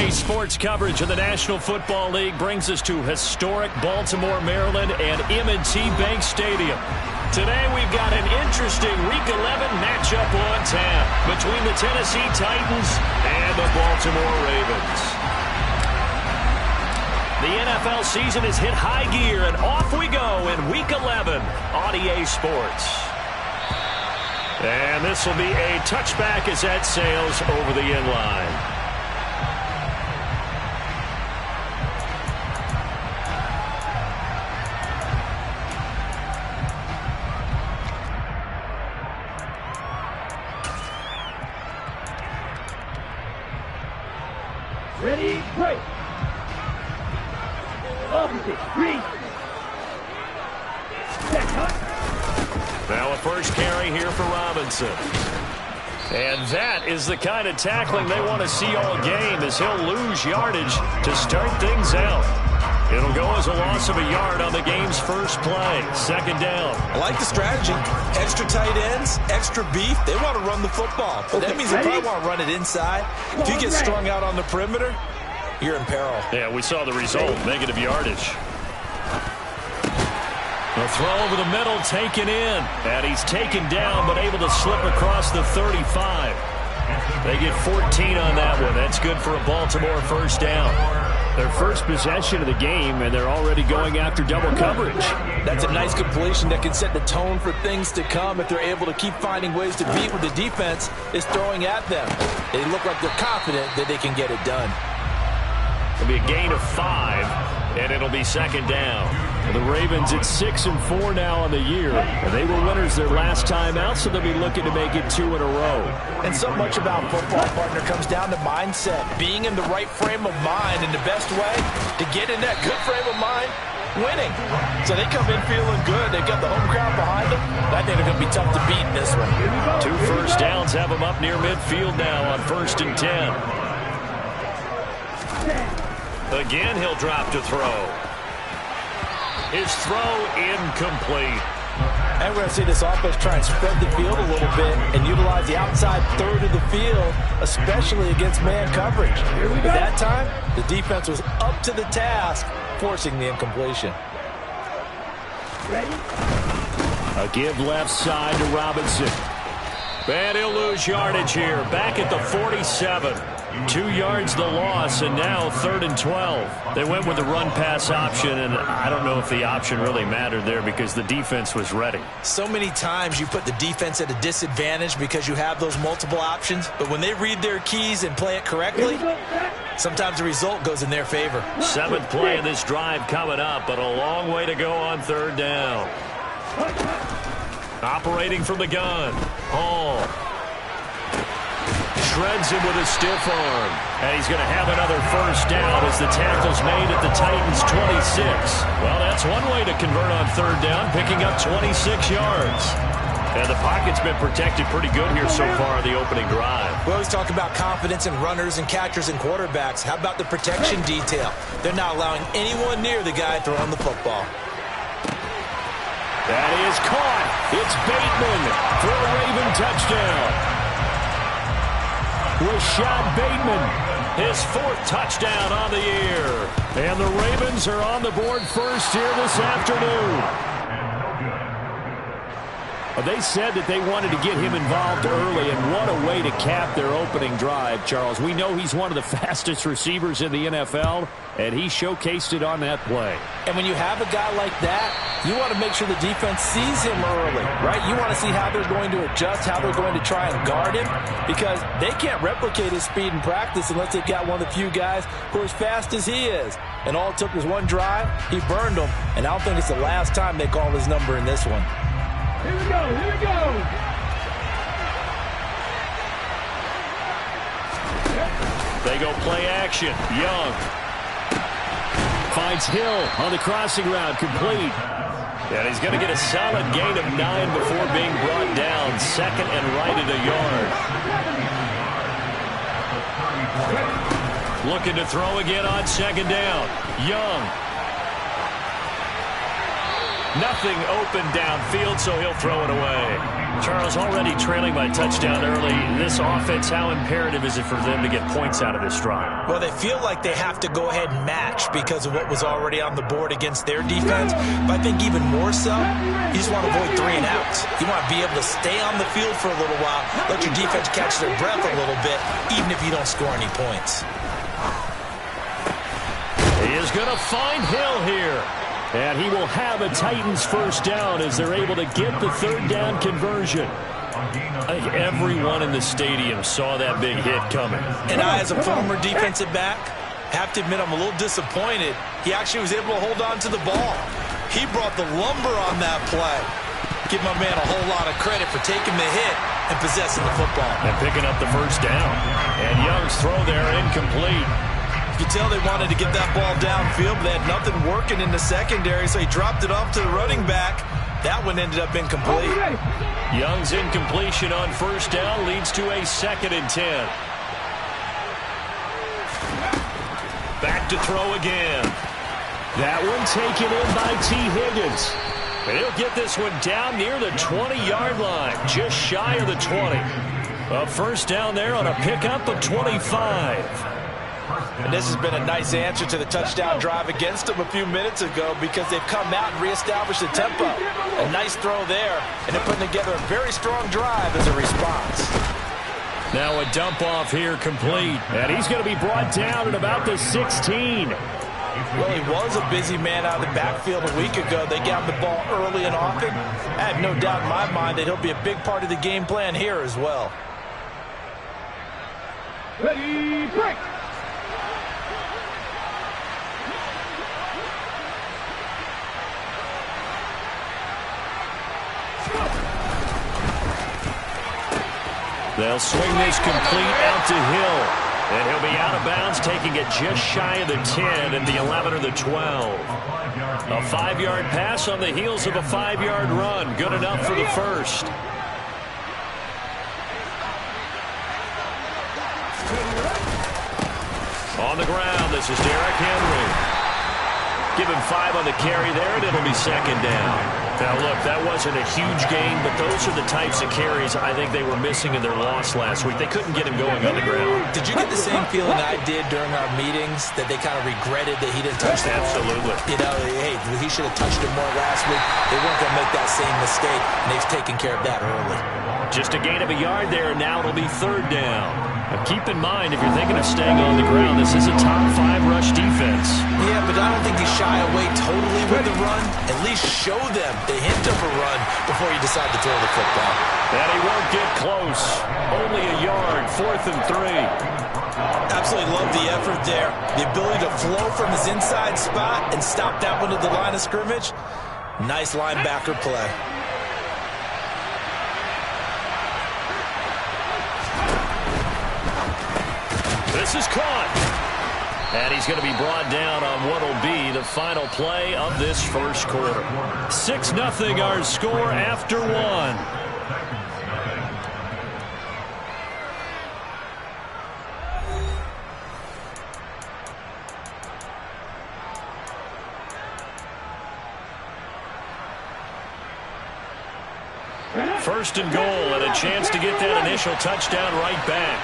Today's sports coverage of the National Football League brings us to historic Baltimore, Maryland, and M&T Bank Stadium. Today we've got an interesting Week 11 matchup on tap between the Tennessee Titans and the Baltimore Ravens. The NFL season has hit high gear, and off we go in Week 11 on EA Sports. And this will be a touchback as that sails over the end line. Ready, break. Opposite, three. Now a first carry here for Robinson. And that is the kind of tackling they want to see all game, as he'll lose yardage to start things out. It'll go as a loss of a yard on the game's first play. Second down. I like the strategy. Extra tight ends, extra beef. They want to run the football. But that means they probably want to run it inside. If you get strung out on the perimeter, you're in peril. Yeah, we saw the result. Negative yardage. The throw over the middle, taken in. And he's taken down, but able to slip across the 35. They get 14 on that one. That's good for a Baltimore first down. Their first possession of the game, and they're already going after double coverage. That's a nice completion that can set the tone for things to come if they're able to keep finding ways to beat what the defense is throwing at them. They look like they're confident that they can get it done. It'll be a gain of 5, and it'll be second down. The Ravens at 6-4 now on the year, and they were winners their last time out, so they'll be looking to make it 2 in a row. And so much about football, partner, comes down to mindset, being in the right frame of mind, and the best way to get in that good frame of mind, winning. So they come in feeling good. They've got the home crowd behind them. I think they're going to be tough to beat in this one. 2 first downs have them up near midfield now on 1st and 10. Again, he'll drop to throw. His throw incomplete. And we're going to see this offense try and spread the field a little bit and utilize the outside third of the field, especially against man coverage. At that time, the defense was up to the task, forcing the incompletion. Ready? A give left side to Robinson. And he'll lose yardage here. Back at the 47. 2 yards the loss, and now 3rd and 12. They went with the run-pass option, and I don't know if the option really mattered there because the defense was ready. So many times you put the defense at a disadvantage because you have those multiple options, but when they read their keys and play it correctly, sometimes the result goes in their favor. 7th play of this drive coming up, but a long way to go on 3rd down. Operating from the gun, Hall. Shreds him with a stiff arm. And he's going to have another first down as the tackle's made at the Titans' 26. Well, that's one way to convert on 3rd down, picking up 26 yards. And the pocket's been protected pretty good here so far in the opening drive. We always talk about confidence in runners and catchers and quarterbacks. How about the protection detail? They're not allowing anyone near the guy throwing the football. That is caught. It's Bateman for a Raven touchdown. Rashad Bateman, his 4th touchdown on the year. And the Ravens are on the board first here this afternoon. They said that they wanted to get him involved early, and what a way to cap their opening drive, Charles. We know he's one of the fastest receivers in the NFL, and he showcased it on that play. And when you have a guy like that, you want to make sure the defense sees him early, right? You want to see how they're going to adjust, how they're going to try and guard him, because they can't replicate his speed in practice unless they've got one of the few guys who are as fast as he is. And all it took was one drive. He burned them, and I don't think it's the last time they call his number in this one. Here we go, here we go. They go play action. Young finds Hill on the crossing route, complete. And he's going to get a solid gain of 9 before being brought down. 2nd and right at a yard. Looking to throw again on 2nd down. Young. Nothing open downfield, so he'll throw it away. Charles, already trailing by touchdown early. This offense, how imperative is it for them to get points out of this drive? Well, they feel like they have to go ahead and match because of what was already on the board against their defense. But I think even more so, you just want to avoid 3 and outs. You want to be able to stay on the field for a little while, let your defense catch their breath a little bit, even if you don't score any points. He is going to find Hill here. And he will have a Titans first down as they're able to get the third down conversion. I think everyone in the stadium saw that big hit coming. And I, as a former defensive back, have to admit I'm a little disappointed. He actually was able to hold on to the ball. He brought the lumber on that play. Give my man a whole lot of credit for taking the hit and possessing the football. And picking up the first down. And Young's throw there incomplete. You could tell they wanted to get that ball downfield, but they had nothing working in the secondary, so he dropped it off to the running back. That one ended up incomplete. Young's incompletion on first down leads to a 2nd and 10. Back to throw again. That one taken in by T. Higgins. And he'll get this one down near the 20-yard line, just shy of the 20. A first down there on a pickup of 25. And this has been a nice answer to the touchdown drive against them a few minutes ago because they've come out and reestablished the tempo. A nice throw there, and they're putting together a very strong drive as a response. Now a dump off here complete, and he's going to be brought down at about the 16. Well, he was a busy man out of the backfield a week ago. They got the ball early and often. I have no doubt in my mind that he'll be a big part of the game plan here as well. Ready, break! They'll swing this complete out to Hill. And he'll be out of bounds, taking it just shy of the 10 and the 11 or the 12. A 5-yard pass on the heels of a 5-yard run. Good enough for the first. On the ground, this is Derrick Henry. Give him 5 on the carry there, and it'll be 2nd down. Now, look, that wasn't a huge gain, but those are the types of carries I think they were missing in their loss last week. They couldn't get him going on the ground. Did you get the same feeling I did during our meetings, that they kind of regretted that he didn't touch the ball? Absolutely. You know, hey, he should have touched it more last week. They weren't going to make that same mistake, and they've taken care of that early. Just a gain of a yard there, and now it'll be 3rd down. Now keep in mind, if you're thinking of staying on the ground, this is a top 5 rush defense. Yeah, but I don't think you shy away totally with the run. At least show them the hint of a run before you decide to throw the football. And he won't get close. Only a yard, 4th and 3. Absolutely love the effort there. The ability to flow from his inside spot and stop that one at the line of scrimmage. Nice linebacker play. This is caught. And he's going to be brought down on what will be the final play of this first quarter. 6-0 our score after 1. First and goal, and a chance to get that initial touchdown right back.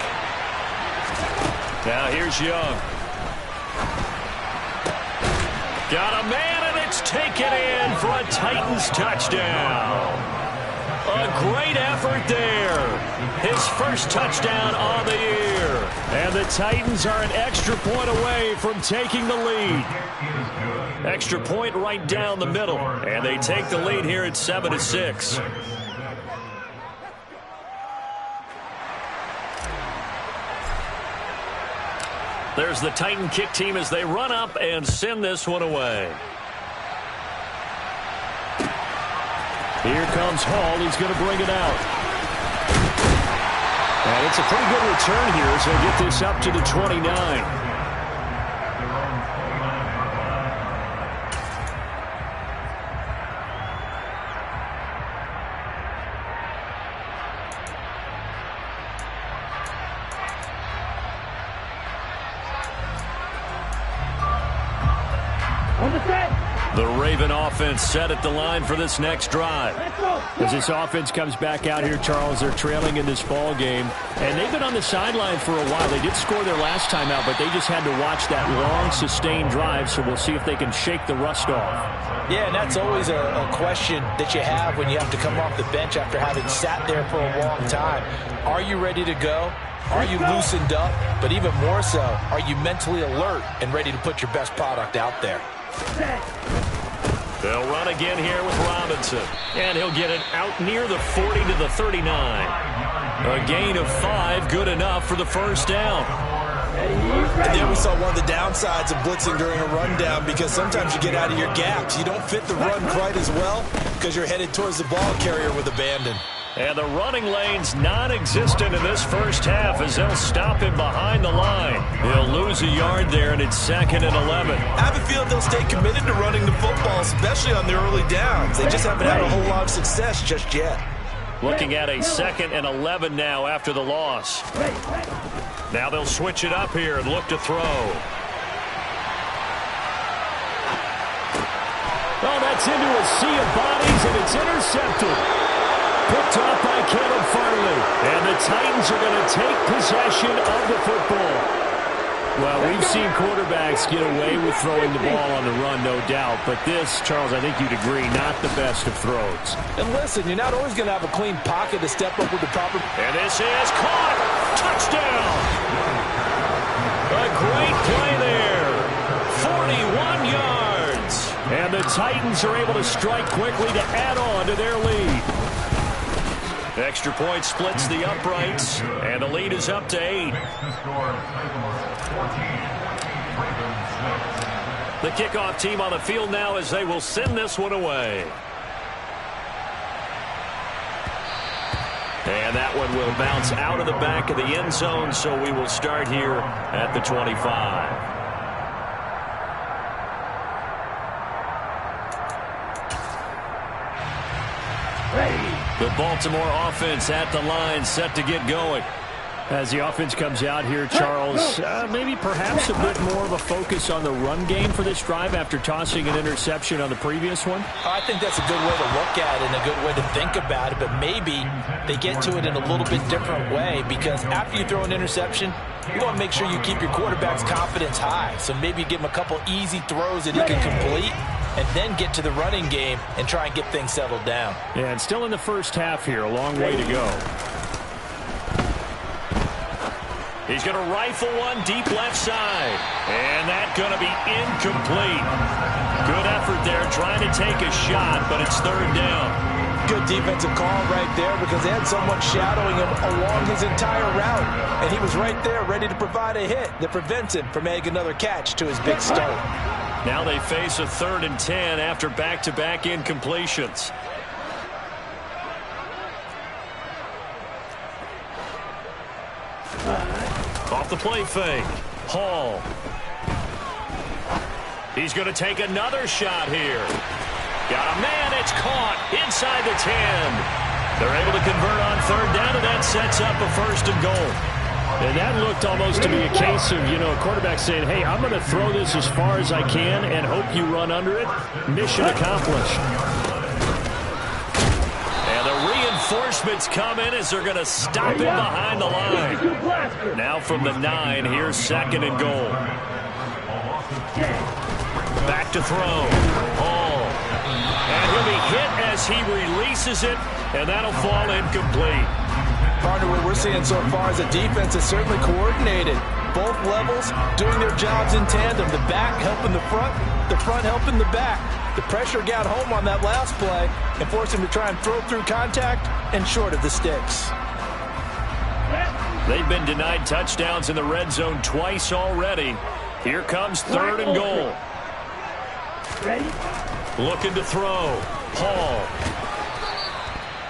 Now here's Young. Got a man, and it's taken in for a Titans touchdown. A great effort there. His first touchdown on the year. And the Titans are an extra point away from taking the lead. Extra point right down the middle. And they take the lead here at 7-6. There's the Titan kick team as they run up and send this one away. Here comes Hall. He's going to bring it out. And it's a pretty good return here as they get this up to the 29. The Raven offense set at the line for this next drive. As this offense comes back out here, Charles, they're trailing in this ball game, and they've been on the sideline for a while. They did score their last time out, but they just had to watch that long, sustained drive, so we'll see if they can shake the rust off. Yeah, and that's always a question that you have when you have to come off the bench after having sat there for a long time. Are you ready to go? Are you loosened up? But even more so, are you mentally alert and ready to put your best product out there? They'll run again here with Robinson. And he'll get it out near the 40 to the 39. A gain of 5, good enough for the first down. And there we saw one of the downsides of blitzing during a rundown, because sometimes you get out of your gaps. You don't fit the run quite as well because you're headed towards the ball carrier with abandon. And the running lane's non-existent in this first half as they'll stop him behind the line. He'll lose a yard there, and it's 2nd and 11. I have a feeling they'll stay committed to running the football, especially on the early downs. They just haven't had a whole lot of success just yet. Looking at a 2nd and 11 now after the loss. Now they'll switch it up here and look to throw. Oh, that's into a sea of bodies, and it's intercepted. Picked off by Caleb Farley. And the Titans are going to take possession of the football. Well, we've seen quarterbacks get away with throwing the ball on the run, no doubt. But this, Charles, I think you'd agree, not the best of throws. And listen, you're not always going to have a clean pocket to step up with the proper... And this is caught. Touchdown. A great play there. 41 yards. And the Titans are able to strike quickly to add on to their lead. Extra point splits the uprights, and the lead is up to 8. The kickoff team on the field now as they will send this one away. And that one will bounce out of the back of the end zone, so we will start here at the 25. The Baltimore offense at the line, set to get going. As the offense comes out here, Charles, maybe perhaps a bit more of a focus on the run game for this drive after tossing an interception on the previous one? I think that's a good way to look at it and a good way to think about it, but maybe they get to it in a little bit different way, because after you throw an interception, you want to make sure you keep your quarterback's confidence high. So maybe give him a couple easy throws that he can complete, and then get to the running game and try and get things settled down. Yeah, and still in the first half here, a long way to go. He's going to rifle one deep left side. And that's going to be incomplete. Good effort there trying to take a shot, but it's 3rd down. Good defensive call right there, because they had someone shadowing him along his entire route. And he was right there ready to provide a hit that prevents him from making another catch to his big start. Now they face a 3rd and 10 after back-to-back incompletions. Off the play fake. Hall. He's going to take another shot here. Got a man. It's caught inside the 10. They're able to convert on 3rd down, and that sets up a 1st and goal. And that looked almost to be a case of, a quarterback saying, hey, I'm going to throw this as far as I can and hope you run under it. Mission accomplished. And the reinforcements come in as they're going to stop him behind the line. Now from the 9, here's 2nd and goal. Back to throw. Hall. And he'll be hit as he releases it, and that'll fall incomplete. Partner, what we're seeing so far as a defense is certainly coordinated. Both levels doing their jobs in tandem. The back helping the front helping the back. The pressure got home on that last play and forced him to try and throw through contact and short of the sticks. They've been denied touchdowns in the red zone twice already. Here comes 3rd and goal. Looking to throw. Hall.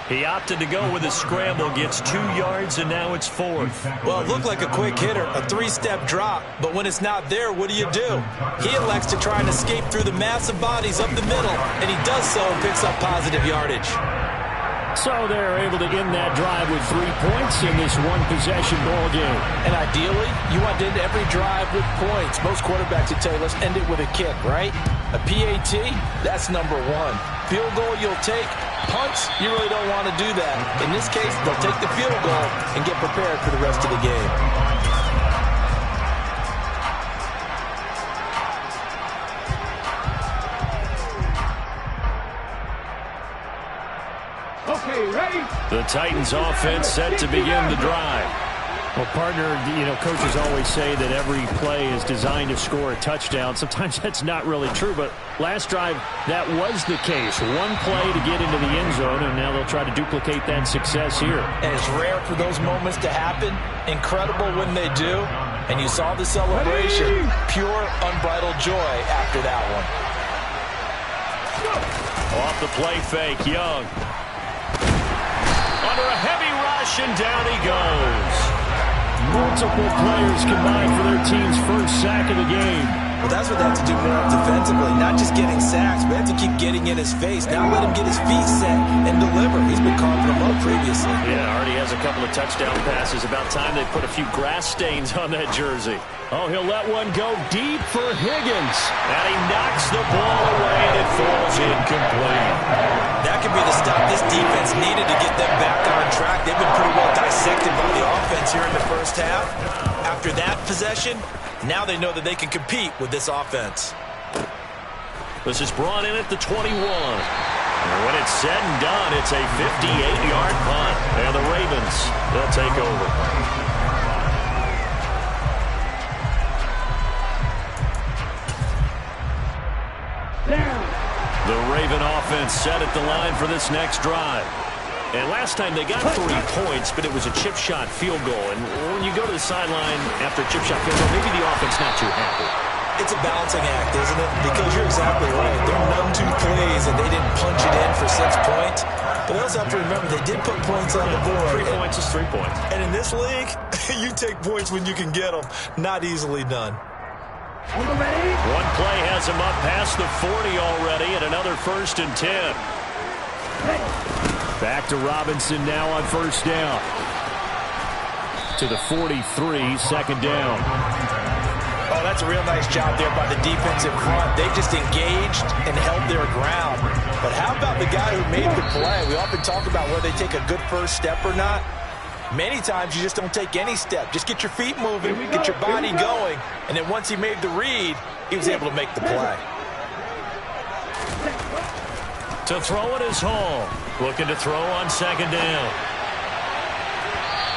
He opted to go with a scramble, gets 2 yards, and now it's 4th. Well, it looked like a quick hitter, a 3-step drop, but when it's not there, what do? He elects to try and escape through the massive bodies up the middle, and he does so and picks up positive yardage. So they're able to end that drive with 3 points in this one-possession ball game. And ideally, you want to end every drive with points. Most quarterbacks would tell you, let's end it with a kick, right? A PAT, that's number one. Field goal you'll take. Punts, you really don't want to do that. In this case, they'll take the field goal and get prepared for the rest of the game. The Titans offense set to begin the drive. Well, partner, coaches always say that every play is designed to score a touchdown. Sometimes that's not really true, but last drive, that was the case. One play to get into the end zone, and now they'll try to duplicate that success here. And it's rare for those moments to happen. Incredible when they do. And you saw the celebration. Pure, unbridled joy after that one. Off the play fake, Young. Under a heavy rush, and down he goes. Multiple players combined for their team's first sack of the game. Well, that's what they have to do more defensively. Not just getting sacks, but they have to keep getting in his face. Now let him get his feet set and deliver. He's been carving them up previously. Yeah, already has a couple of touchdown passes. About time they put a few grass stains on that jersey. Oh, he'll let one go deep for Higgins. And he knocks the ball away, and it falls incomplete. That could be the stop this defense needed to get them back on track. They've been pretty well dissected by the offense here in the first half. After that possession, now they know that they can compete with this offense. This is brought in at the 21. And when it's said and done, it's a 58-yard punt. And the Ravens, they'll take over. The Raven offense set at the line for this next drive. And last time they got 3 points, but it was a chip shot field goal. And when you go to the sideline after a chip shot field goal, maybe the offense not too happy. It's a balancing act, isn't it? Because you're exactly right. They're none-two plays, and they didn't punch it in for 6 points. But they also have to remember they did put points on the board. 3 points is 3 points. And in this league, you take points when you can get them. Not easily done. One play has him up past the 40 already, and another 1st and 10. Back to Robinson now on first down. To the 43, second down. Oh, that's a real nice job there by the defense in front. They just engaged and held their ground. But how about the guy who made the play? We often talk about whether they take a good first step or not. Many times you just don't take any step. Just get your feet moving, get your body going, and then once he made the read, he was able to make the play. To throw it is Hall. Looking to throw on second down.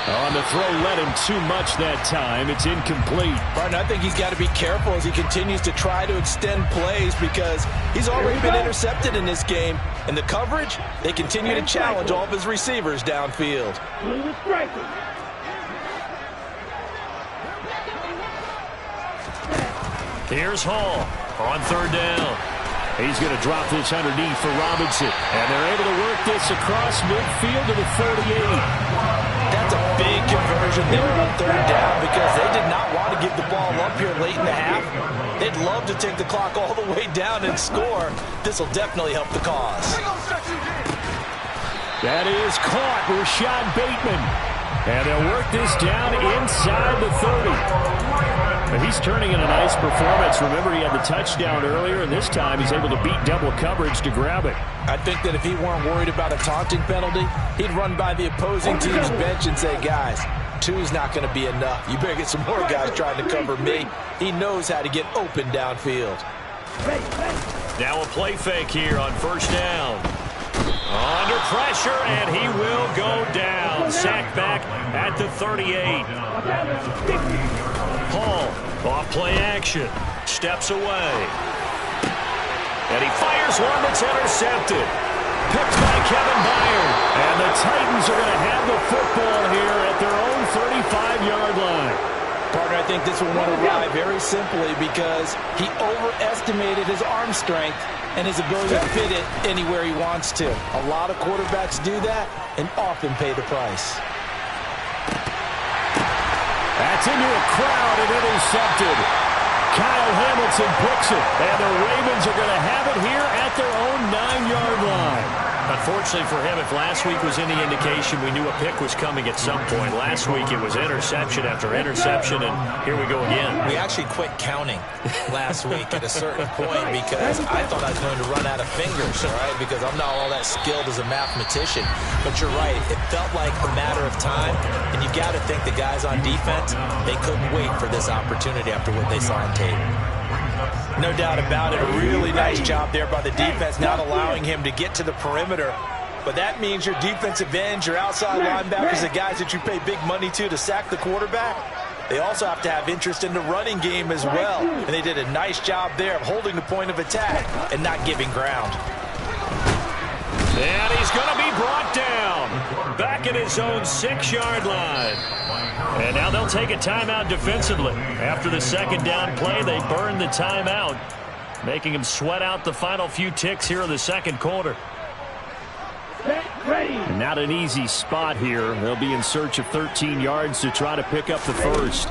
On the throw, led him too much that time. It's incomplete. Martin, I think he's got to be careful as he continues to try to extend plays because he's already been intercepted in this game. And the coverage, they continue to challenge all of his receivers downfield. Here's Hall on third down. He's going to drop this underneath for Robinson. And they're able to work this across midfield to the 48. That's a big conversion there on third down because they did not want to give the ball up here late in the half. They'd love to take the clock all the way down and score. This will definitely help the cause. That is caught. Rashad Bateman. And they'll work this down inside the 30. He's turning in a nice performance. Remember, he had the touchdown earlier, and this time he's able to beat double coverage to grab it. I think that if he weren't worried about a taunting penalty, he'd run by the opposing team's bench and say, guys, 2's not going to be enough. You better get some more guys trying to cover me. He knows how to get open downfield. Now a play fake here on first down. Under pressure, and he will go down. Sacked back at the 38. Hall, off play action, steps away. And he fires one that's intercepted. Picked by Kevin Byard. And the Titans are going to have the football here at their own 35-yard line. Partner, I think this one went awry very simply because he overestimated his arm strength and his ability to fit it anywhere he wants to. A lot of quarterbacks do that and often pay the price. That's into a crowd and intercepted. Kyle Hamilton picks it, and the Ravens are going to have it here at their own 9-yard line. Unfortunately for him, if last week was any indication, we knew a pick was coming at some point. Last week it was interception after interception, and here we go again. We actually quit counting last week at a certain point because I thought I was going to run out of fingers, all right, because I'm not all that skilled as a mathematician. But you're right. It felt like a matter of time, and you got to think the guys on defense, they couldn't wait for this opportunity after what they saw on tape. No doubt about it. A really nice job there by the defense, not allowing him to get to the perimeter. But that means your defensive ends, your outside linebackers, the guys that you pay big money to sack the quarterback, they also have to have interest in the running game as well. And they did a nice job there of holding the point of attack and not giving ground. And he's going to be brought down back at his own 6-yard line. And now they'll take a timeout defensively. After the second down play, they burn the timeout, making him sweat out the final few ticks here in the second quarter. Not an easy spot here. They'll be in search of 13 yards to try to pick up the first.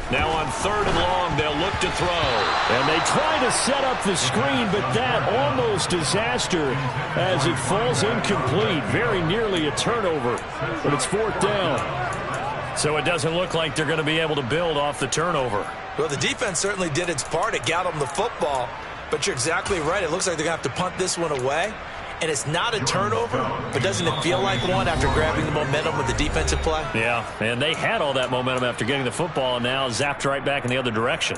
Now on 3rd and long, they'll look to throw. And they try to set up the screen, but that almost disaster as it falls incomplete. Very nearly a turnover, but it's 4th down. So it doesn't look like they're going to be able to build off the turnover. Well, the defense certainly did its part. It got them the football, but you're exactly right. It looks like they're going to have to punt this one away. And it's not a turnover, but doesn't it feel like one after grabbing the momentum with the defensive play? Yeah, and they had all that momentum after getting the football, and now zapped right back in the other direction.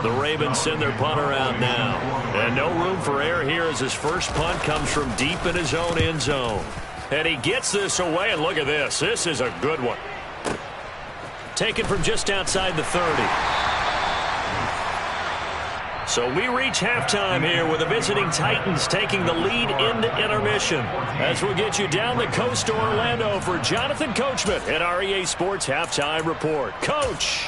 The Ravens send their punter out now. And no room for error here as his first punt comes from deep in his own end zone. And he gets this away, and look at this. This is a good one. Taken from just outside the 30. So we reach halftime here with the visiting Titans taking the lead into intermission. As we'll get you down the coast to Orlando for Jonathan Coachman at our EA Sports Halftime Report. Coach!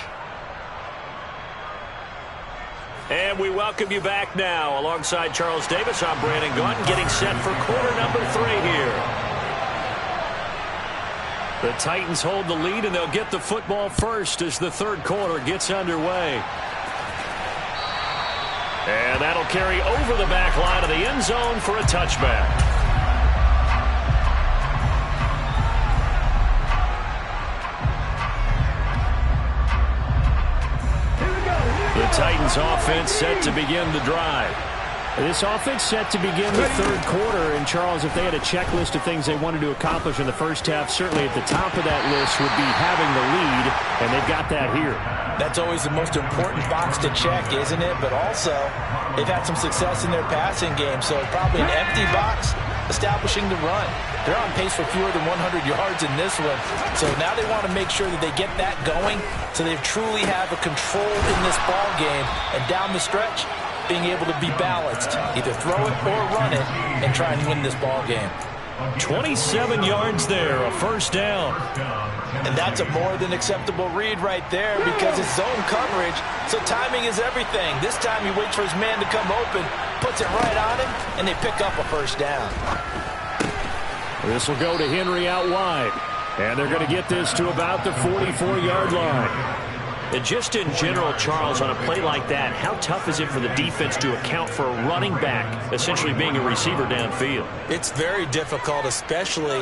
And we welcome you back now. Alongside Charles Davis, I'm Brandon Gaudin, getting set for quarter number 3 here. The Titans hold the lead, and they'll get the football first as the third quarter gets underway. And that'll carry over the back line of the end zone for a touchback. The Titans offense set to begin the drive. This offense set to begin the third quarter, and Charles, if they had a checklist of things they wanted to accomplish in the first half, certainly at the top of that list would be having the lead, and they've got that here. That's always the most important box to check, isn't it? But also, they've had some success in their passing game, so probably an empty box establishing the run. They're on pace for fewer than 100 yards in this one, so now they want to make sure that they get that going so they truly have a control in this ball game, and down the stretch, being able to be balanced, either throw it or run it, and try and win this ball game. 27 yards there, a first down. And that's a more than acceptable read right there because it's zone coverage, so timing is everything. This time he waits for his man to come open, puts it right on him, and they pick up a first down. This will go to Henry out wide, and they're going to get this to about the 44-yard line. And just in general, Charles, on a play like that, how tough is it for the defense to account for a running back essentially being a receiver downfield? It's very difficult, especially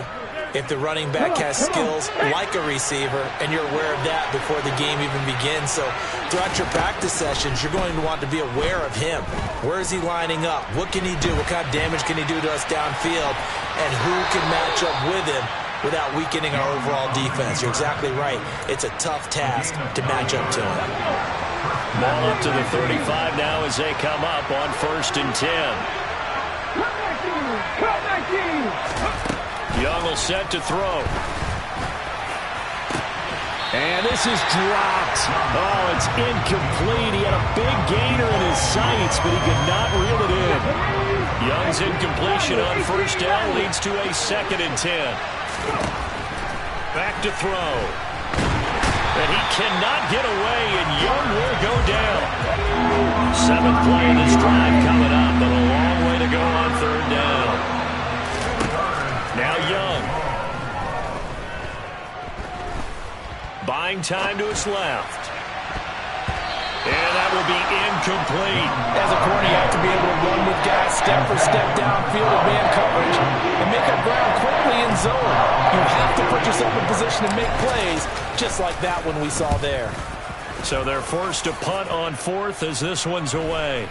if the running back has skills like a receiver, and you're aware of that before the game even begins. So throughout your practice sessions, you're going to want to be aware of him. Where is he lining up? What can he do? What kind of damage can he do to us downfield? And who can match up with him without weakening our overall defense? You're exactly right. It's a tough task to match up to him. Ball up to the 35 now as they come up on 1st and 10. Young will set to throw. And this is dropped. Oh, it's incomplete. He had a big gainer in his sights, but he could not reel it in. Young's incompletion on first down leads to a 2nd and 10. Back to throw. And he cannot get away, and Young will go down. 7th play of this drive coming up, but a long way to go on 3rd down. Now Young. Buying time to his left. And that will be incomplete. As a corner, you have to be able to run with guys step for step downfield in man coverage and make up ground quickly in zone. You have to put yourself in position to make plays, just like that one we saw there. So they're forced to punt on fourth as this one's away.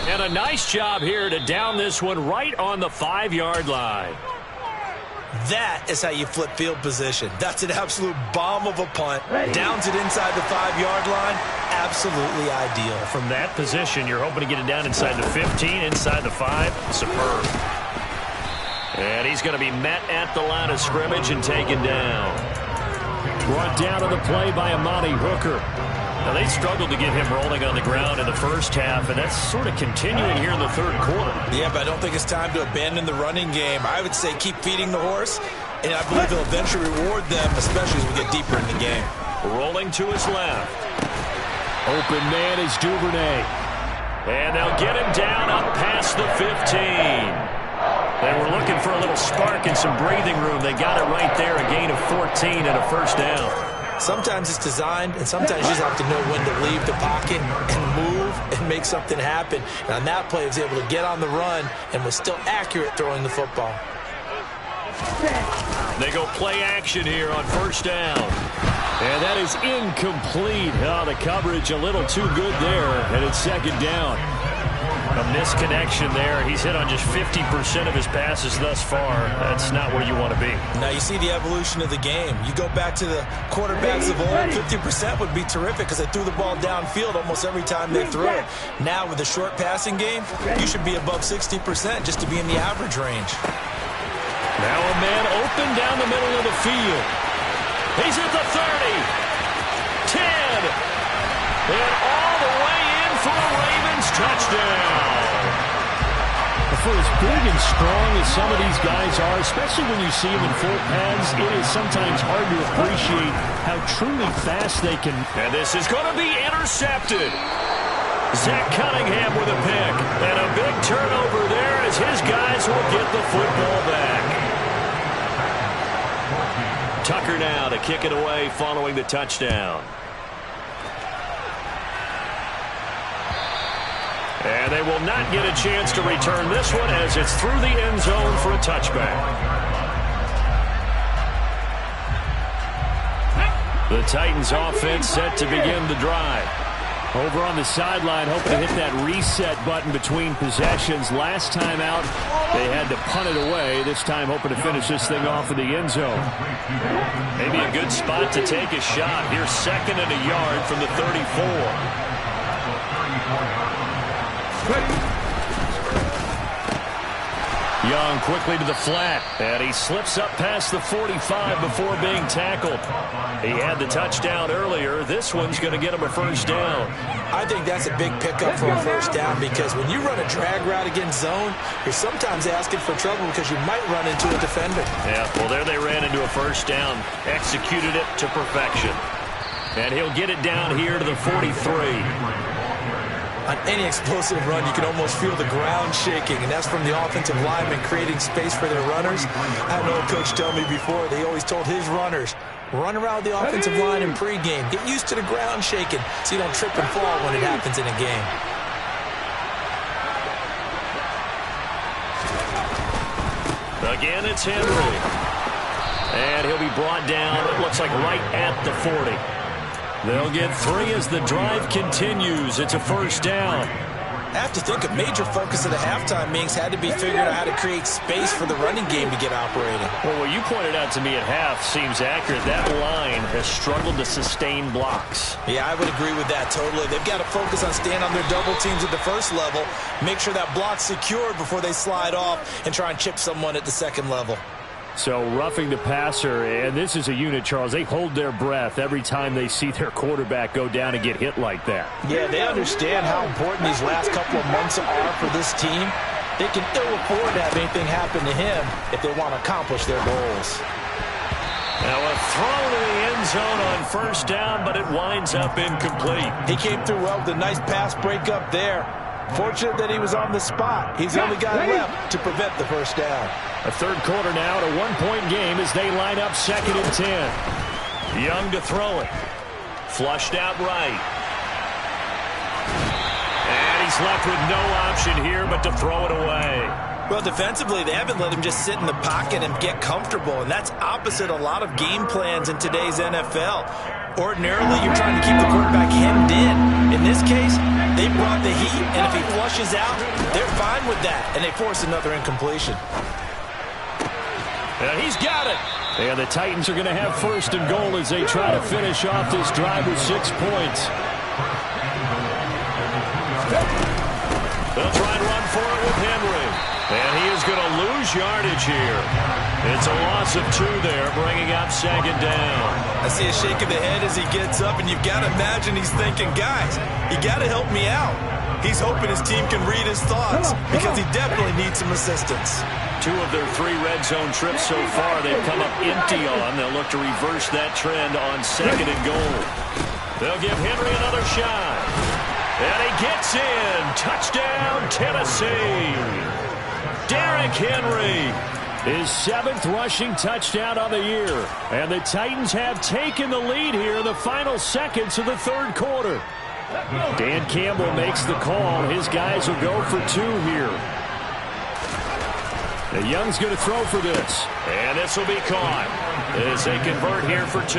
And a nice job here to down this one right on the 5-yard line. That is how you flip field position. That's an absolute bomb of a punt. Downs it inside the 5-yard line. Absolutely ideal. From that position, you're hoping to get it down inside the 15, inside the 5. Superb. And he's going to be met at the line of scrimmage and taken down. Brought down on the play by Amani Hooker. Now, they struggled to get him rolling on the ground in the first half, and that's sort of continuing here in the third quarter. Yeah, but I don't think it's time to abandon the running game. I would say keep feeding the horse, and I believe he'll eventually reward them, especially as we get deeper in the game. Rolling to his left. Open man is Duvernay. And they'll get him down up past the 15. They were looking for a little spark and some breathing room. They got it right there, a gain of 14 and a first down. Sometimes it's designed, and sometimes you just have to know when to leave the pocket and move and make something happen. And on that play, he was able to get on the run and was still accurate throwing the football. They go play action here on first down. And that is incomplete. Oh, the coverage a little too good there, and it's second down. A misconnection there. He's hit on just 50% of his passes thus far. That's not where you want to be. Now you see the evolution of the game. You go back to the quarterbacks of old, 50% would be terrific because they threw the ball downfield almost every time they threw it. Now with the short passing game, you should be above 60% just to be in the average range. Now a man open down the middle of the field. He's at the 30, 10, and all the way in for a Ravens touchdown. For as big and strong as some of these guys are, especially when you see them in full pads, it is sometimes hard to appreciate how truly fast they can. And this is going to be intercepted. Zach Cunningham with a pick. And a big turnover there as his guys will get the football back. Tucker now to kick it away following the touchdown. And they will not get a chance to return this one as it's through the end zone for a touchback. The Titans offense set to begin the drive. Over on the sideline, hoping to hit that reset button between possessions. Last time out, they had to punt it away. This time, hoping to finish this thing off in the end zone. Maybe a good spot to take a shot. Here's second and a yard from the 34. Young quickly to the flat, and he slips up past the 45 before being tackled. He had the touchdown earlier. This one's going to get him a first down. I think that's a big pickup for a first down because when you run a drag route against zone, you're sometimes asking for trouble because you might run into a defender. Yeah, well, there they ran into a first down, executed it to perfection. And he'll get it down here to the 43. On any explosive run, you can almost feel the ground shaking, and that's from the offensive linemen creating space for their runners. I know a coach told me before, they always told his runners, run around the offensive line in pregame. Get used to the ground shaking so you don't trip and fall when it happens in a game. Again, it's Henry. And he'll be brought down, it looks like right at the 40. They'll get 3 as the drive continues. It's a first down. I have to think a major focus of the halftime meetings had to be figuring out how to create space for the running game to get operating. Well, what you pointed out to me at half seems accurate. That line has struggled to sustain blocks. Yeah, I would agree with that totally. They've got to focus on staying on their double teams at the first level, make sure that block's secured before they slide off and try and chip someone at the second level. So roughing the passer, and this is a unit, Charles. They hold their breath every time they see their quarterback go down and get hit like that. Yeah, they understand how important these last couple of months are for this team. They can ill afford to have anything happen to him if they want to accomplish their goals. Now a throw to the end zone on first down, but it winds up incomplete. He came through well with a nice pass breakup there. Fortunate that he was on the spot. He's the only guy left to prevent the first down. A third quarter now, a one-point game as they line up second and 10. Young to throw it. Flushed out right. And he's left with no option here but to throw it away. Well, defensively, they haven't let him just sit in the pocket and get comfortable, and that's opposite a lot of game plans in today's NFL. Ordinarily, you're trying to keep the quarterback hemmed in. In this case, they brought the heat, and if he flushes out, they're fine with that, and they force another incompletion. And he's got it. And the Titans are going to have first and goal as they try to finish off this drive with 6 points. They'll try and run for it with Henry. And he is going to lose yardage here. It's a loss of 2 there, bringing up second down. I see a shake of the head as he gets up, and you've got to imagine he's thinking, guys, you got to help me out. He's hoping his team can read his thoughts because he definitely needs some assistance. 2 of their 3 red zone trips so far they've come up empty on. They'll look to reverse that trend on second and goal. They'll give Henry another shot. And he gets in. Touchdown, Tennessee. Derrick Henry. His 7th rushing touchdown of the year. And the Titans have taken the lead here in the final seconds of the third quarter. Dan Campbell makes the call. His guys will go for 2 here. The Young's going to throw for this. And this will be caught as they convert here for 2.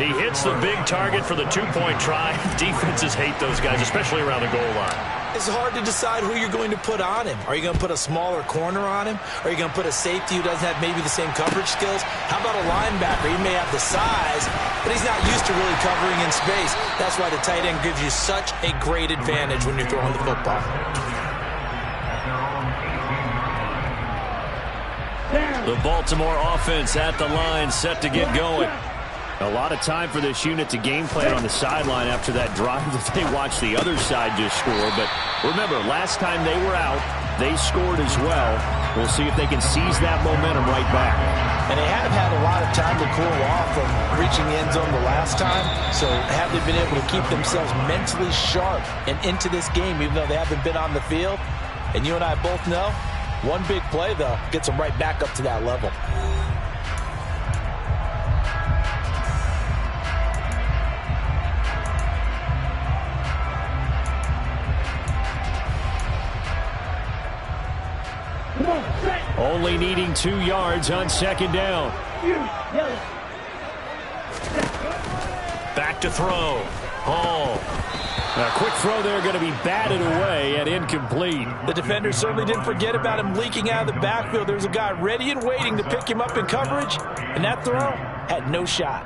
He hits the big target for the 2-point try. Defenses hate those guys, especially around the goal line. It's hard to decide who you're going to put on him. Are you going to put a smaller corner on him? Are you going to put a safety who doesn't have maybe the same coverage skills? How about a linebacker? He may have the size, but he's not used to really covering in space. That's why the tight end gives you such a great advantage when you're throwing the football. The Baltimore offense at the line, set to get going. A lot of time for this unit to game plan on the sideline after that drive that they watched the other side just score. But remember, last time they were out, they scored as well. We'll see if they can seize that momentum right back. And they have had a lot of time to cool off from reaching the end zone the last time. So have they been able to keep themselves mentally sharp and into this game, even though they haven't been on the field? And you and I both know, one big play, though, gets them right back up to that level. Only needing 2 yards on second down. Back to throw. Hall. A quick throw there going to be batted away and incomplete. The defender certainly didn't forget about him leaking out of the backfield. There's a guy ready and waiting to pick him up in coverage, and that throw had no shot.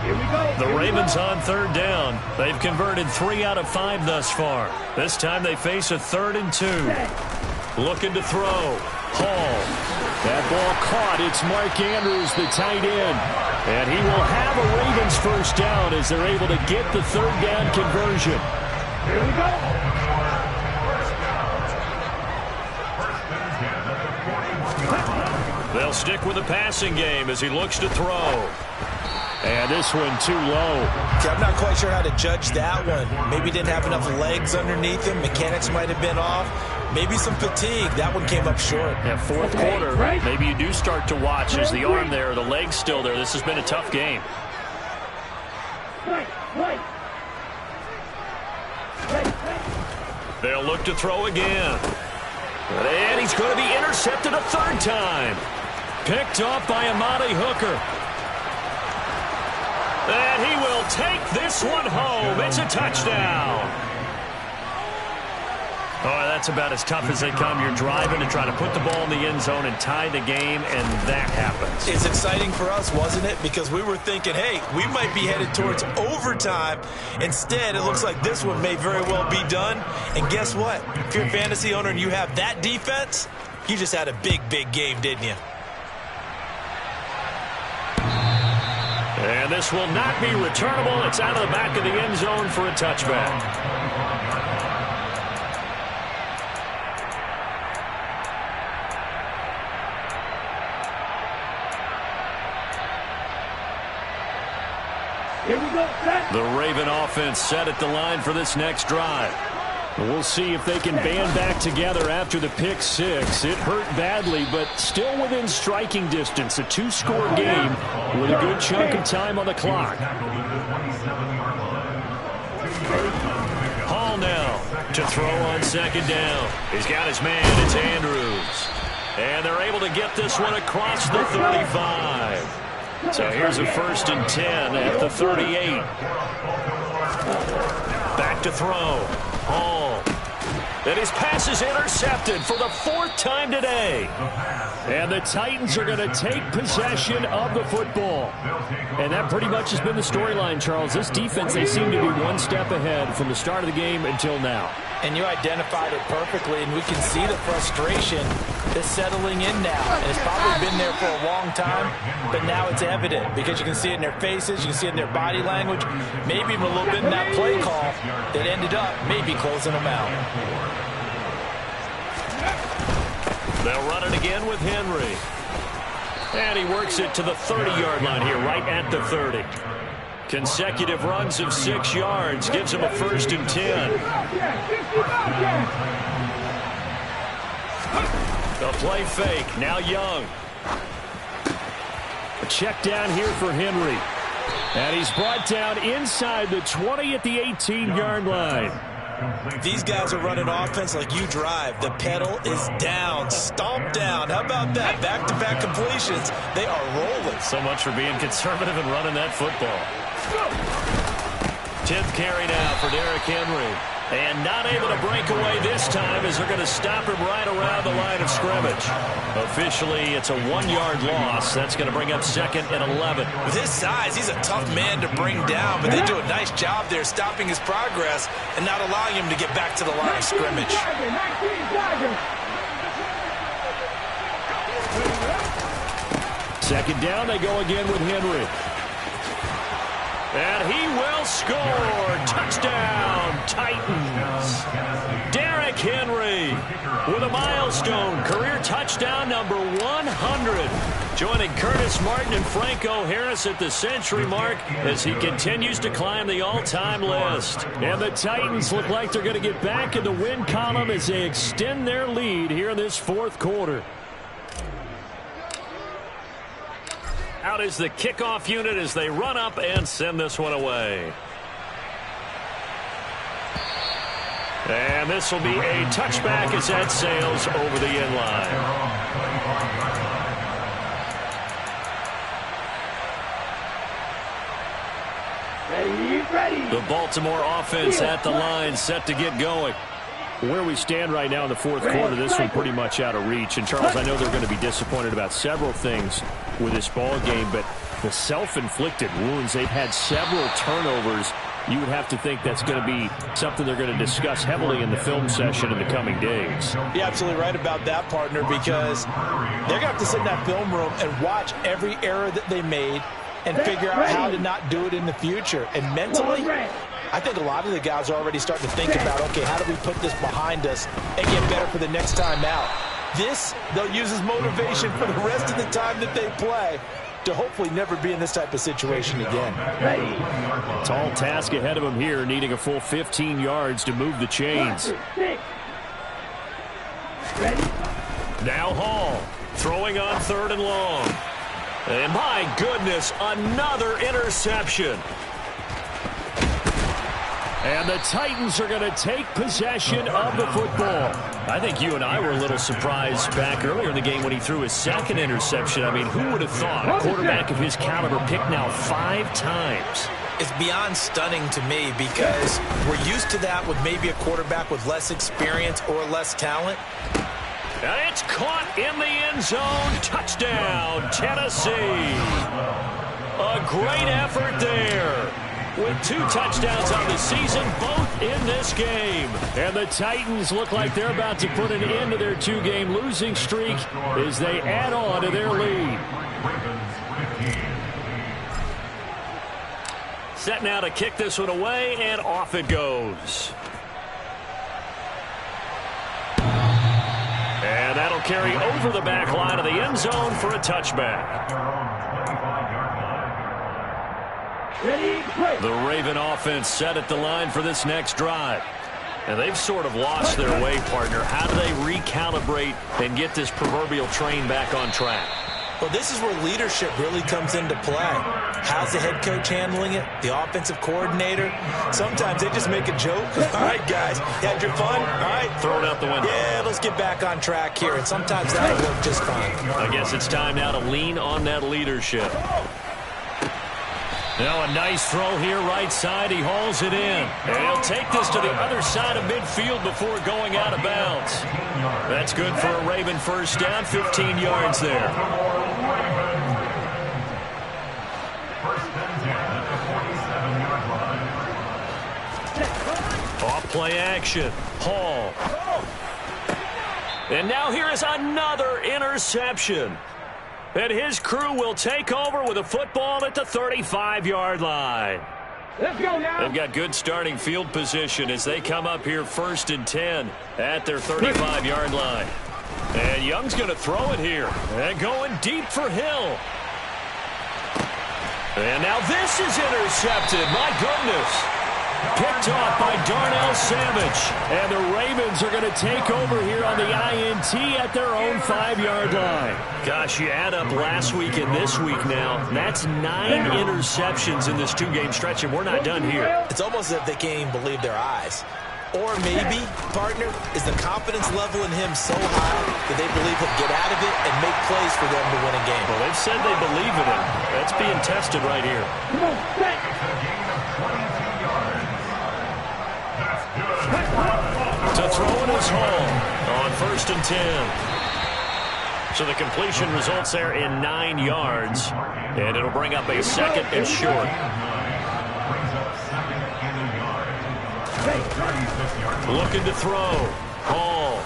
Here we go. The Ravens on third down. They've converted 3 out of 5 thus far. This time they face a 3rd and 2. Looking to throw. Hall. That ball caught. It's Mark Andrews, the tight end. And he will have a Ravens first down as they're able to get the 3rd down conversion. Here we go. They'll stick with the passing game as he looks to throw. And this one too low. Okay, I'm not quite sure how to judge that one. Maybe didn't have enough legs underneath him. Mechanics might have been off. Maybe some fatigue. That one came up short. Yeah, fourth quarter, maybe you do start to watch. Is the arm there, the leg's still there? This has been a tough game. They'll look to throw again. And he's going to be intercepted a 3rd time. Picked off by Amani Hooker. And he will take this one home. It's a touchdown. Oh, that's about as tough as they come. You're driving to try to put the ball in the end zone and tie the game, and that happens. It's exciting for us, wasn't it? Because we were thinking, hey, we might be headed towards overtime. Instead, it looks like this one may very well be done. And guess what? If you're a fantasy owner and you have that defense, you just had a big, big game, didn't you? And this will not be returnable. It's out of the back of the end zone for a touchback. Here we go. The Raven offense set at the line for this next drive. We'll see if they can band back together after the pick six. It hurt badly, but still within striking distance. A two-score game with a good chunk of time on the clock. Hall now to throw on second down. He's got his man. It's Andrews. And they're able to get this one across the 35. So here's a 1st and 10 at the 38. Back to throw. Hall. And his pass is intercepted for the 4th time today. And the Titans are going to take possession of the football. And that pretty much has been the storyline, Charles. This defense, they seem to be one step ahead from the start of the game until now. And you identified it perfectly, and we can see the frustration is settling in now. And it's probably been there for a long time, but now it's evident because you can see it in their faces, you can see it in their body language, maybe even a little bit in that play call that ended up maybe closing them out. They'll run it again with Henry. And he works it to the 30-yard line here, right at the 30. Consecutive runs of 6 yards gives him a 1st and 10. The play fake, now Young. A check down here for Henry. And he's brought down inside the 20 at the 18-yard line. These guys are running offense like you drive. The pedal is down, stomp down. How about that? Back-to-back completions. They are rolling. So much for being conservative and running that football. 10th carry now for Derrick Henry. And not able to break away this time as they're going to stop him right around the line of scrimmage. Officially, it's a 1-yard loss. That's going to bring up 2nd and 11. With his size, he's a tough man to bring down, but they do a nice job there stopping his progress and not allowing him to get back to the line of scrimmage. Second down, they go again with Henry. And he will score. Touchdown, Titans. Derrick Henry with a milestone career touchdown number 100. Joining Curtis Martin and Franco Harris at the century mark as he continues to climb the all-time list. And the Titans look like they're going to get back in the win column as they extend their lead here in this 4th quarter. Out is the kickoff unit as they run up and send this one away. And this will be a touchback as that sails over the end line. Ready. The Baltimore offense at the line, set to get going. Where we stand right now in the 4th quarter, this one pretty much out of reach. And, Charles, I know they're going to be disappointed about several things with this ball game, but the self-inflicted wounds, they've had several turnovers. You would have to think that's going to be something they're going to discuss heavily in the film session in the coming days. You're absolutely right about that, partner, because they're going to have to sit in that film room and watch every error that they made and figure out how to not do it in the future. And mentally, I think a lot of the guys are already starting to think about, okay, how do we put this behind us and get better for the next time out? This, they'll use as motivation for the rest of the time that they play to hopefully never be in this type of situation again. Tall task ahead of him here, needing a full 15 yards to move the chains. Now Hall throwing on 3rd and long. And my goodness, another interception. And the Titans are going to take possession of the football. I think you and I were a little surprised back earlier in the game when he threw his 2nd interception. I mean, who would have thought a quarterback of his caliber picked now 5 times? It's beyond stunning to me because we're used to that with maybe a quarterback with less experience or less talent. And it's caught in the end zone. Touchdown, Tennessee. A great effort there. With 2 touchdowns on the season, both in this game. And the Titans look like they're about to put an end to their 2-game losing streak as they add on to their lead. Set now to kick this one away, and off it goes. And that'll carry over the back line of the end zone for a touchback. The Raven offense set at the line for this next drive. And they've sort of lost their way, partner. How do they recalibrate and get this proverbial train back on track? Well, this is where leadership really comes into play. How's the head coach handling it? The offensive coordinator? Sometimes they just make a joke. All right, guys, you had your fun? All right. Throw it out the window. Yeah, let's get back on track here. And sometimes that'll work just fine. I guess it's time now to lean on that leadership. Now a nice throw here right side. He hauls it in. And he'll take this to the other side of midfield before going out of bounds. That's good for a Raven first down, 15 yards there. Off play action. Hall. And now here is another interception. And his crew will take over with a football at the 35-yard line. Let's go now. They've got good starting field position as they come up here 1st and 10 at their 35-yard line. And Young's going to throw it here. And going deep for Hill. And now this is intercepted. My goodness. Picked off by Darnell Savage. And the Ravens are going to take over here on the INT at their own 5-yard line. Gosh, you add up last week and this week now. That's 9 interceptions in this 2-game stretch, and we're not done here. It's almost as if they can't even believe their eyes. Or maybe, partner, is the confidence level in him so high that they believe he'll get out of it and make plays for them to win a game. Well, they've said they believe in him. That's being tested right here. Come on, set. To throw it is Hall on 1st and 10. So the completion results there in 9 yards, and it'll bring up a 2nd and short. Looking to throw. Hall.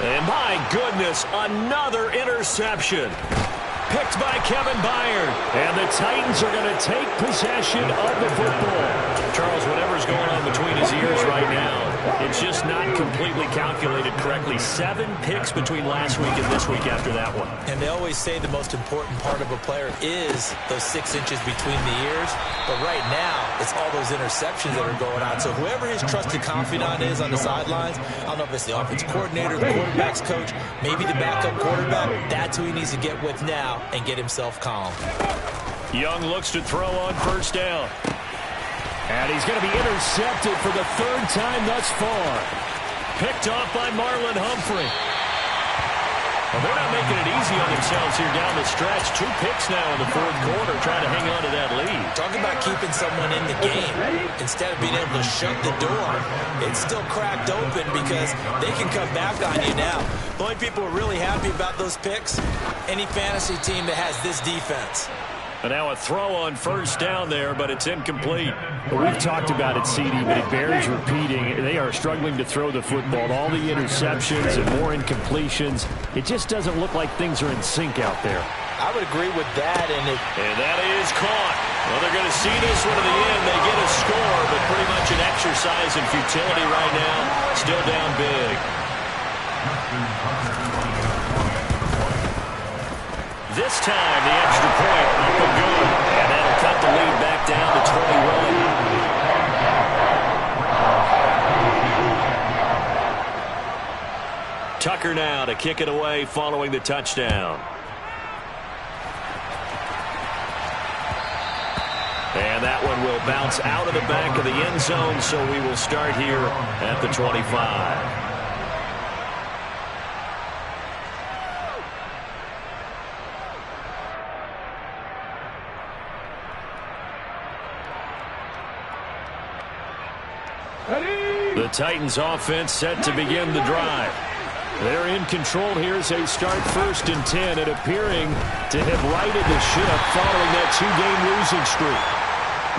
And my goodness, another interception. Picked by Kevin Byard. And the Titans are going to take possession of the football. Charles, whatever's going on between his ears right now, it's just not completely calculated correctly. 7 picks between last week and this week after that one. And they always say the most important part of a player is those 6 inches between the ears. But right now, it's all those interceptions that are going on. So whoever his trusted confidant is on the sidelines, I don't know if it's the offensive coordinator, the quarterback's coach, maybe the backup quarterback, that's who he needs to get with now and get himself calm. Young looks to throw on 1st down. And he's going to be intercepted for the 3rd time thus far. Picked off by Marlon Humphrey. Well, they're not making it easy on themselves here down the stretch. 2 picks now in the 4th quarter, trying to hang on to that lead. Talk about keeping someone in the game. Instead of being able to shut the door, it's still cracked open because they can come back on you now. The only people who are really happy about those picks, any fantasy team that has this defense. And now a throw on 1st down there, but it's incomplete. Well, we've talked about it, CD, but it bears repeating. They are struggling to throw the football. All the interceptions and more incompletions. It just doesn't look like things are in sync out there. I would agree with that. And that is caught. Well, they're going to see this one to the end. They get a score, but pretty much an exercise in futility right now. Still down big. This time, the extra point up and good. And that'll cut the lead back down to 21. Tucker now to kick it away following the touchdown. And that one will bounce out of the back of the end zone, so we will start here at the 25. The Titans offense set to begin the drive. They're in control here as they start 1st and 10 and appearing to have righted the ship following that 2-game losing streak.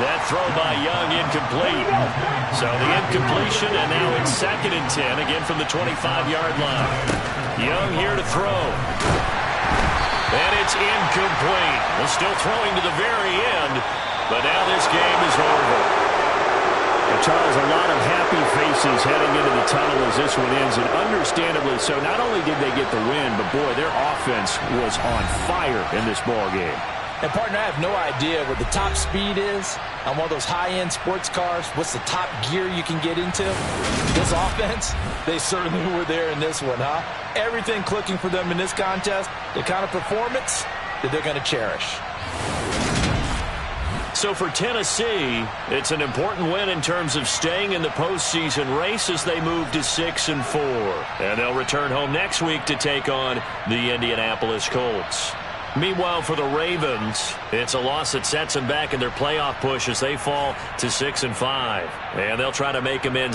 That throw by Young incomplete. So the incompletion, and now it's 2nd and 10, again from the 25-yard line. Young here to throw. And it's incomplete. Well, still throwing to the very end, but now this game is over. Charles, a lot of happy faces heading into the tunnel as this one ends, and understandably so. Not only did they get the win, but boy, their offense was on fire in this ball game. And, partner, I have no idea what the top speed is on one of those high-end sports cars. What's the top gear you can get into? This offense, they certainly were there in this one, huh? Everything clicking for them in this contest, the kind of performance that they're going to cherish. So for Tennessee, it's an important win in terms of staying in the postseason race as they move to 6-4. And they'll return home next week to take on the Indianapolis Colts. Meanwhile, for the Ravens, it's a loss that sets them back in their playoff push as they fall to 6-5. And they'll try to make amends